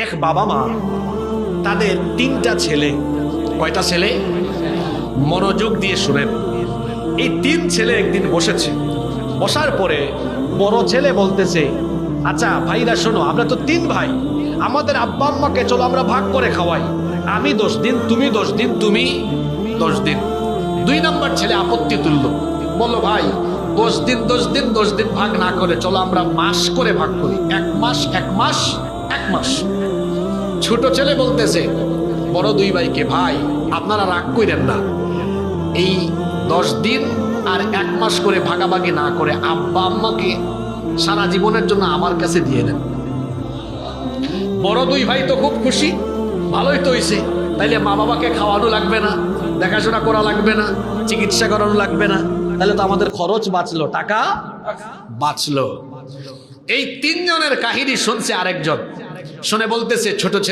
এক বাবা মা, তাদের তিনটা ছেলে। কয়টা ছেলে? মনোযোগ দিয়ে শুনেন। এই তিন ছেলে একদিন বসেছে। বসার পরে বড় ছেলে বলতেছে, আচ্ছা ভাইরা শোনো, আমরা তো তিন ভাই, আমাদের আব্বা আম্মাকে চলো আমরা ভাগ করে খাওয়াই। আমি 10 দিন, তুমি 10 দিন, তুমি 10 দিন। 2 নম্বর ছেলে আপত্তি তুললো, বললো ভাই 10 দিন 10 দিন 10 দিন ভাগ না করে চলো আমরা মাস করে ভাগ করি, 1 মাস 1 মাস 1 মাস। ছোট ছেলে বলতেছে বড় 2 ভাইকে, ভাই আপনারা রাগ করেন না, এই 10 দিন আর 1 মাস করে ভাগাভাগি না করে আব্বা আম্মাকে সারা জীবনের জন্য আমার কাছে দিয়ে দেন। বড় 2 ভাই তো খুব খুশি, ভালোই তো হয়েছে, তাইলে মা বাবাকে খাওয়ানো লাগবে না, দেখাশোনা করা লাগবে না, চিকিৎসা করানো লাগবে না, তাহলে তো আমাদের খরচ বাঁচলো, টাকা বাঁচলো। এই 3 জনের কাহিনী শুনছে আরেকজন, শুনে বলতেছে ছোট ছেলে